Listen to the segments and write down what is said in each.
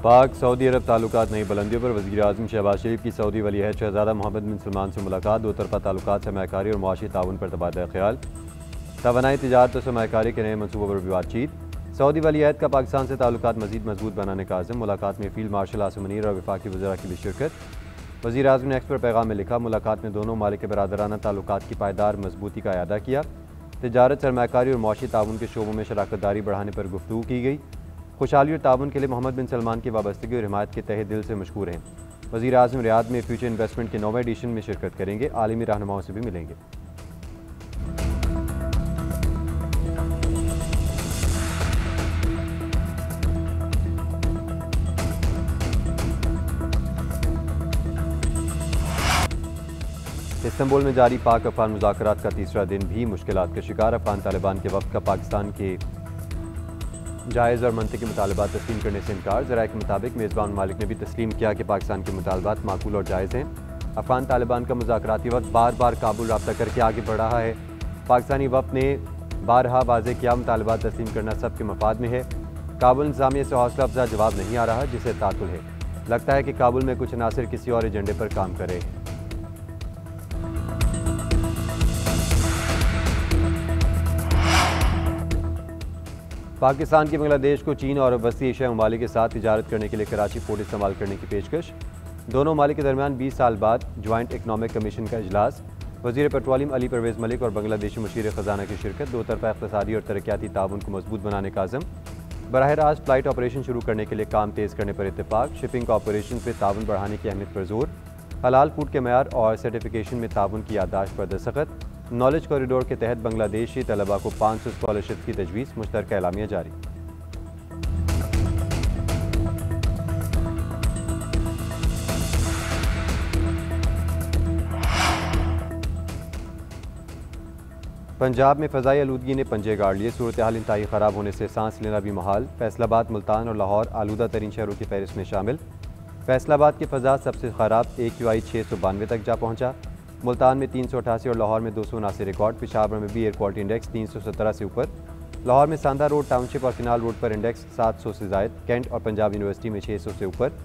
पाक सऊदी अरब ताल्लुकात नई बुलंदियों पर। वज़ीर आज़म शहबाज शरीफ की सऊदी वलीअहद शहज़ादा मोहम्मद बिन सलमान से मुलाकात। दो तरफ़ा ताल्लुकात, सरमायाकारी और मुआशी ताउन पर तबादला ख्याल। तवानाई तिजारत और सरमायाकारी के नए मनसूबों पर भी बातचीत। सऊदी वलीअहद का पाकिस्तान से ताल्लुकात मज़ीद मजबूत बनाने का आज़म। मुलाकात में फ़ील्ड मार्शल आसिम मुनीर और वफाकी वज़रा की भी शिरकत। वज़ीर आज़म ने एक्स पर पैगाम में लिखा, मुलाकात में दोनों मालिक के बरादराना ताल्लुकात की पायदार मजबूती का अयादा किया। तिजारत, सरमायाकारी और मुआशी ताउन के शोबों में शराकत दारी बढ़ाने पर गुफ्तगू की गई। खुशहाली और ताउन के लिए मोहम्मद बिन सलमान की वाबस्तगी और हिमायत के तहे दिल से मशकूर हैं। वज़ीर आज़म रियाद में फ्यूचर इन्वेस्टमेंट के 9वें एडिशन में शिरकत करेंगे। आलमी रहनुमाओं से भी मिलेंगे। इस्तांबुल में जारी पाक अफगान मुज़ाकरात का तीसरा दिन भी मुश्किलात का शिकार। अफगान तालिबान के वक्त का पाकिस्तान के जायज़ और मनतिकी मुतालबात तस्लीम करने से इनकार। ज़राए के मुताबिक मेज़बान ममालिक ने भी तस्लीम किया कि पाकिस्तान के मुतालबात माकूल और जायज़ हैं। अफगान तालिबान का मुज़ाकराती वक्त बार बार काबुल रब्ता करके आगे बढ़ रहा है। पाकिस्तानी वक्त ने बारहा वाज़ेह किया, मुतालबात तस्लीम करना सबके मफाद में है। काबुल इंतज़ामिया से हौसला अफजा जवाब नहीं आ रहा, जिसे तातुल है। लगता है कि काबुल में कुछ अनासिर किसी और एजेंडे पर काम कर रहे हैं। पाकिस्तान की बांग्लादेश को चीन और वसी एशियाई ममालिक के साथ तिजारत करने के लिए कराची पोर्ट इस्तेमाल करने की पेशकश। दोनों ममालिक के दरमियान 20 साल बाद ज्वाइंट इकनॉमिक कमीशन का इजलास। वज़ीर पेट्रोलियम अली परवेज़ मलिक और बांग्लादेशी मुशीर ख़जाना की शिरकत। दो तरफ़ा इक़्तिसादी और तरक्याती ताउन को मजबूत बनाने का आज़म। बराह रास्त फ्लाइट ऑपरेशन शुरू करने के लिए काम तेज़ करने पर इत्तेफाक। शिपिंग ऑपरेशन में ताउन बढ़ाने की अहमियत पर जोर। हलाल फूड के मयार और सर्टिफिकेशन में ताउन की याददाश्त पर दस्तखत। नॉलेज कॉरिडोर के तहत बांग्लादेशी तलबा को 500 स्कॉलरशिप की तजवीज़। मुश्तरका एलामिया जारी। पंजाब में फ़ज़ाई आलूदगी ने पंजे गाड़ लिए। सूरत हाल इंतहाई ख़राब होने से सांस लेना भी मुहाल। फैसलाबाद, मुल्तान और लाहौर आलूदा तरीन शहरों की फहरिस्त में शामिल। फैसलाबाद की फ़ज़ा सबसे ख़राब AQI 692 तक जा पहुँचा। मुल्तान में 388 और लाहौर में 279 रिकॉर्ड। पेशावर में भी एयर क्वालिटी इंडेक्स 317 से ऊपर। लाहौर में सांदा रोड, टाउनशिप और फिनाल रोड पर इंडेक्स 700 से ज़ायद। कैंट और पंजाब यूनिवर्सिटी में 600 से ऊपर।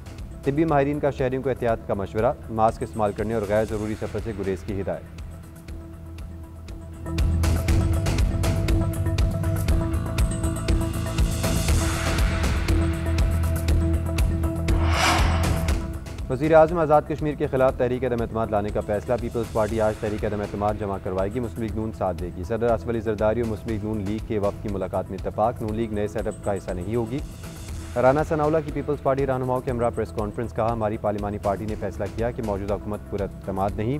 तिब्बी माहिरीन का शहरियों को एहतियात का मशवरा। मास्क इस्तेमाल करने और गैर ज़रूरी सफ़र से गुरेज की हिदायत। वज़ीर आज़म आज़ाद कश्मीर के खिलाफ तहरीक अदम एतमाद लाने का फैसला। पीपल्स पार्टी आज तहरीक अदम एतमाद जमा करवाएगी। मुस्लिम लीग नून साथ देगी। सदर आसिफ अली ज़रदारी और मुस्लिम लीग नून लीग के वक्त की मुलाकात में इत्तफाक। नून लीग नए सेटअप का हिस्सा नहीं होगी। राना सनाउल्लाह की पीपल्स पार्टी रहनुमाओं के हमरा प्रेस कॉन्फ्रेंस। कहा, हमारी पार्लिमानी पार्टी ने फैसला किया कि मौजूदा हुकूमत पर एतमाद नहीं।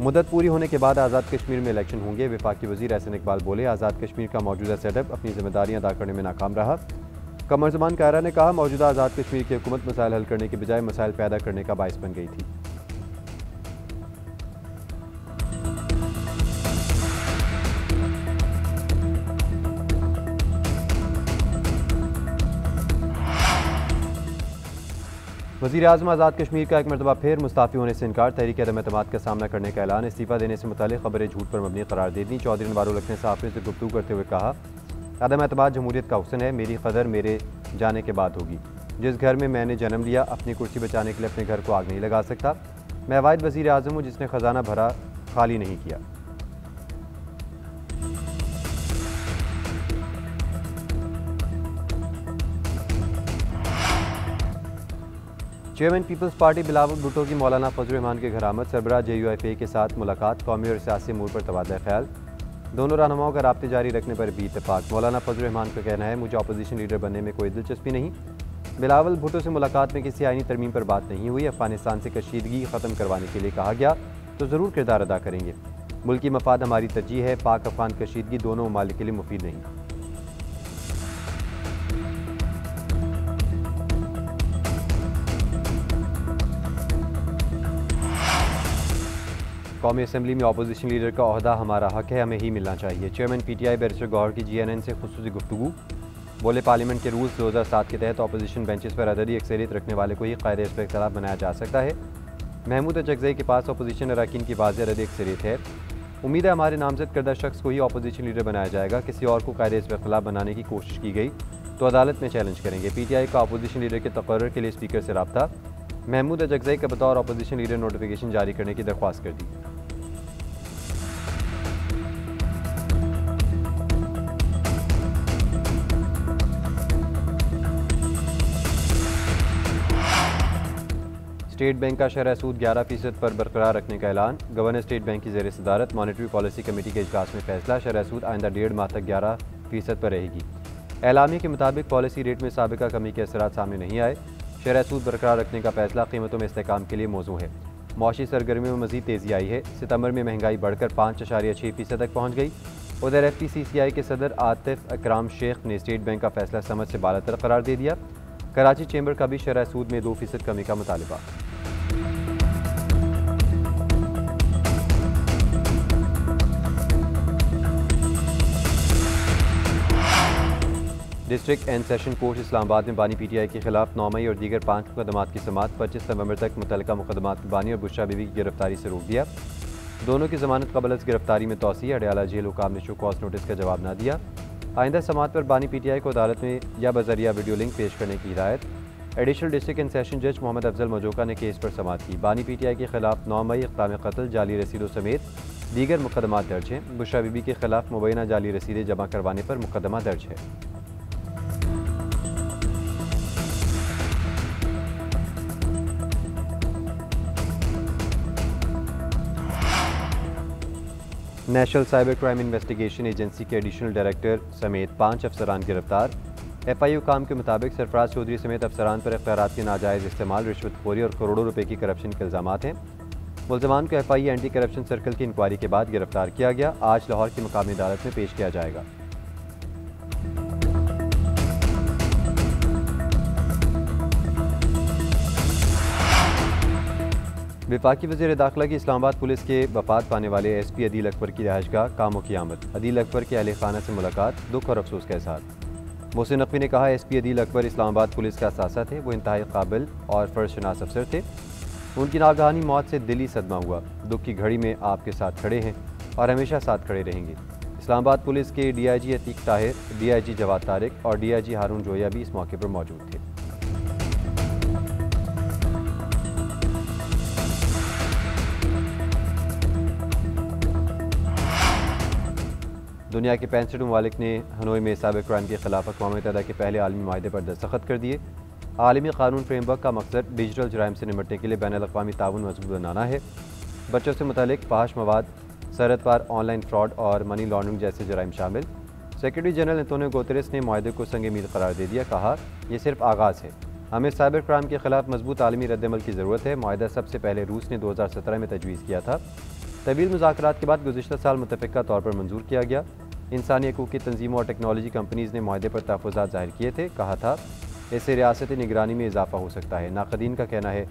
मुद्दत पूरी होने के बाद आज़ाद कश्मीर में इलेक्शन होंगे। वफाकी वज़ीर एहसन इकबाल बोले, आज़ाद कश्मीर का मौजूदा सेटअप अपनी जिम्मेदारियाँ अदा करने में नाकाम रहा। कमर ज़मान कायरा ने कहा, मौजूदा आज़ाद कश्मीर की हुकूमत मसाइल हल करने के बजाय मसाइल पैदा करने का बाइस बन गई थी। वज़ीर आज़म आज़ाद कश्मीर का एक मरतबा फिर मुस्ताफ़ी होने से इनकार। तहरीक अदम एतमाद का सामना करने का ऐलान। इस्तीफ़ा देने से मुतालिक खबरें झूठ पर मबनी करार दे दी। चौधरी अनवारुल-हक ने सहाफ़ियों से गुफ्तगू करते हुए कहा, अदम एतमाद जमहूरियत का हुस्न है। मेरी कदर मेरे जाने के बाद होगी। जिस घर में मैंने जन्म लिया, अपनी कुर्सी बचाने के लिए अपने घर को आग नहीं लगा सकता। मैं वाहिद वज़ीर आज़म हूँ जिसने ख़जाना भरा, खाली नहीं किया। Chairman peoples party Bilawal Bhutto की मौलाना फजल रहमान के घर आमद। सरबराह JUIFA के साथ मुलाकात। कौमी और सियासी अमूर पर तबादला ख्याल। दोनों रहनुमाओं का राब्ते जारी रखने पर भी इत्तेफाक। मौलाना फजल रहमान का कहना है, मुझे अपोजिशन लीडर बनने में कोई दिलचस्पी नहीं। बिलावल भुट्टो से मुलाकात में किसी आईनी तरमीम पर बात नहीं हुई। अफगानिस्तान से कशीदगी ख़त्म करवाने के लिए कहा गया तो ज़रूर किरदार अदा करेंगे। मुल्की मफाद हमारी तरजीह है। पाक अफगान कशीदगी दोनों ममालिक के लिए मुफीद नहीं। कौमी असम्बली में अपोजिशन लीडर का ओहदा हमारा हक है, हमें ही मिलना चाहिए। चेयरमैन PTI बैरिस्टर गौहर की GNN से खुसूसी गुफ्तगू। बोले, पार्लियामेंट के रूल्स 2007 के तहत अपोजिशन बेंचेस पर अददी अक्सरियत रखने वाले को ही कायदे इस पर इख्तिलाफ बनाया जा सकता है। महमूद अचकज़ई के पास अपोजिशन अरकान की वाज़ेह अददी अक्सरियत है। उम्मीद है हमारे नामजद करदा शख्स को ही अपोजिशन लीडर बनाया जाएगा। किसी और को कायदे इस पर इख्तिलाफ बनाने की कोशिश की गई तो अदालत में चैलेंज करेंगे। PTI का अपोजिशन लीडर के तकर्रुर के लिए स्पीकर से रब्ता। महमूद अजगज़ई का बतौर अपोजिशन लीडर नोटिफिकेशन जारी करने की दरख्वास्त कर दी। स्टेट बैंक का शरह सूद 11% पर बरकरार रखने का ऐलान। गवर्नर स्टेट बैंक की ज़ेर सदारत मॉनेटरी पॉलिसी कमेटी के इजलास में फैसला। शरह सूद आइंदा 1.5 माह तक 11% पर रहेगी। एलामी के मुताबिक पॉलिसी रेट में साबिका कमी के असरात सामने नहीं आए। शरह सूद बरकरार रखने का फैसला कीमतों में इस्तेहकाम के लिए मौजू है। मौशी सरगर्मियों में मजीद तेज़ी आई है। सितंबर में महंगाई बढ़कर 5.6% तक पहुँच गई। उधर FPCCI के सदर आतिफ अकराम शेख ने स्टेट बैंक का फैसला समझ से बालातर करार दे दिया। कराची चैम्बर का भी शरह सूद में 2% कमी का मुतालबा। District and session court Islamabad में बानी PTI के खिलाफ 9 मई और दीगर 5 मुकदमात की समाअत 25 नवंबर तक मुतल्लिका मुकदमात में बानी और बुशरा बीवी की गिरफ्तारी से रोक दिया। दोनों की जमानत कबल अज़ गिरफ्तारी में तौसी। अडयाला जेल हुकाम ने शो कॉज नोटिस का जवाब न दिया। आइंदा समाअत पर बानी PTI को अदालत में या बजरिया वीडियो लिंक पेश करने की हिदायत। एडिशनल डिस्ट्रिक्ट एंड सेशन जज मोहम्मद अफजल मजोका ने केस पर समाअत की। बानी PTI के खिलाफ 9 मई इक़दाम कत्ल, जाली रसीदों समेत दीगर मुकदमात दर्ज हैं। बुशरा बीबी के खिलाफ मुबैना जाली रसीदें जमा करवाने पर मुकदमा दर्ज है। National cyber crime investigation agency के एडिशनल डायरेक्टर समेत 5 अफसरान गिरफ्तार। FI हुकाम के मुताबिक सरफराज चौधरी समेत अफसरान पर इख्तियारात के नाजायज़ इस्तेमाल, रिश्वतखोरी और करोड़ों रुपए की करप्शन के इल्ज़ामात हैं। मुल्ज़मान को FI एंटी करप्शन सर्कल की इंक्वायरी के बाद गिरफ्तार किया गया। आज लाहौर की मुकामी अदालत में पेश किया जाएगा। वफाकी वज़ीर दाखिला की इस्लामाबाद पुलिस के वफात पाने वाले SP अदील अकबर की रहायशगाह कामों की आमद। अदील अकबर के अहले खाना से मुलाकात, दुख और अफसोस का इज़हार। मोहसिन नकवी ने कहा, SP अदील अकबर इस्लामाबाद पुलिस का असासा थे। वो इंतहाई काबिल और फ़र्ज़शनास अफसर थे। उनकी नागहानी मौत से दिली सदमा हुआ। दुख की घड़ी में आपके साथ खड़े हैं और हमेशा साथ खड़े रहेंगे। इस्लामाबाद पुलिस के DIG अतीक ताहिर, DIG जवाद तारिक और DIG हारून जोया भी इस मौके पर मौजूद थे। दुनिया के 65 ममालिक ने हनोई में साइबर क्राइम के खिलाफ अक़वाम मुत्तहिदा के पहले आलमी माहदे पर दस्तखत कर दिए। आलमी कानून फ्रेमवर्क का मकसद डिजिटल जराइम से निपटने के लिए बैनुल-अक़वामी ताउन मजबूत बनाना है। बच्चों से मुतल्लिक फहाश मवाद, सरहद पार ऑनलाइन फ्रॉड और मनी लॉन्ड्रिंग जैसे जराइम शामिल। सेक्रेटरी जनरल एंटोनियो गुतेरेस ने माहदे को संग मील करार दे दिया। कहा, यह सिर्फ आगाज़ है। हमें साइबर क्राइम के खिलाफ मजबूत आलमी रद्दअमल की ज़रूरत है। माहदा सबसे पहले रूस ने 2017 में तजवीज़ किया था। तवील मुज़ाकरात के बाद गुज़िश्ता साल मुतफ़िक़ा तौर पर मंजूर किया गया। इंसानी हकूक़ की तंजीमों और टेक्नोलॉजी कंपनीज़ ने माहदे पर तहफ़्फ़ुज़ात ज़ाहिर किए थे। कहा था, इससे रियासती निगरानी में इजाफा हो सकता है। नाक़दीन का कहना है,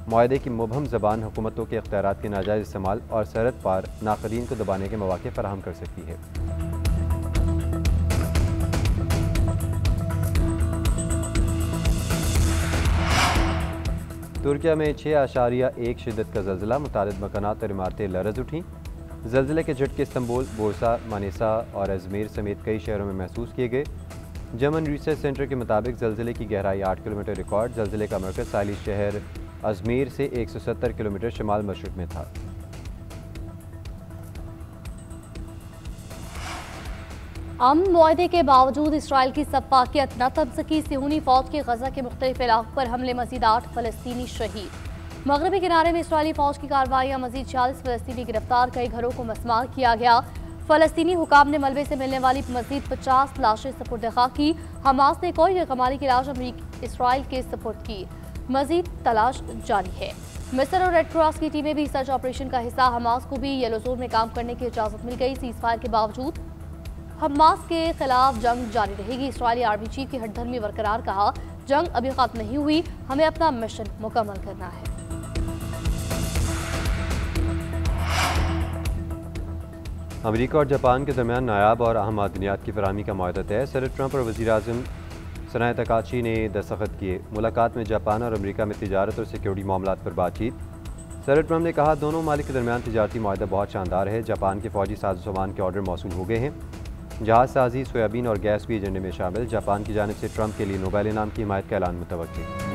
माहदे की मुबहम ज़बान हुकूमतों के इख्तियारात के नाजायज़ इस्तेमाल और सरहद पार नाक़दीन को दबाने के मौक़े फराहम कर सकती है। तुर्किया में 6.1 शिद्दत का ज़ल्ज़ला, मुतादिद मकानात और इमारतें लरज़ उठीं। ज़ल्ज़ले के झटके इस्तंबुल, बोरसा, मानेसा और अजमेर समेत कई शहरों में महसूस किए गए। जर्मन रिसर्च सेंटर के मुताबिक ज़ल्ज़ले की गहराई 8 किलोमीटर रिकॉर्ड। ज़ल्ज़ले का मरकज़ साहिली शहर अजमेर से 170 किलोमीटर शिमाल मशरिक़ में था। अमन मुआहदे के बावजूद इसराइल की सफाकियत न तमसकी। सिहूनी फौज के गजा के मुख्तलिफ इलाकों पर हमले, मजीद 8 फ़लस्तीनी शहीद। मगरबी किनारे में इसराइली फौज की कार्रवाइयाँ, मजीद 40 फ़लस्तीनी गिरफ्तार, कई घरों को मसमार किया गया। फ़लस्तीनी हुकाम ने मलबे से मिलने वाली मजीद 50 लाशें सपुर्द-ए-खाक की। हमास ने कोई गैरकमाली की लाश इसराइल के सपुर्द की। मजीद तलाश जारी है। मिस्र और रेड क्रॉस की टीमें भी सर्च ऑपरेशन का हिस्सा। हमास को भी येलो जोन में काम करने की इजाज़त मिल गई। सीज़ फायर के बावजूद हमास के खिलाफ जंग जारी रहेगी। इसराइली आर्मी चीफ की हठधर्मी बरकरार। कहा, जंग अभी खत्म नहीं हुई, हमें अपना मिशन मुकम्मल करना है। अमेरिका और जापान के दरमियान नायाब और अहम मादनियात की फराहमी का मुआहदा तय। सदर ट्रंप और वज़ीर-ए-आज़म सनाए तकाची ने दस्तखत किए। मुलाकात में जापान और अमेरिका में तिजारत और सिक्योरिटी मामलात पर बातचीत। सदर ट्रंप ने कहा, दोनों ममालिक के दरमियान तिजारती मुआहदा बहुत शानदार है। जापान के फौजी साज़ो-सामान के ऑर्डर मौसूल हो गए हैं। जहाज साजी, सोयाबीन और गैस भी एजेंडे में शामिल। जापान की जानिब से ट्रंप के लिए नोबेल इनाम की हिमायत का ऐलान मुतवक्किल।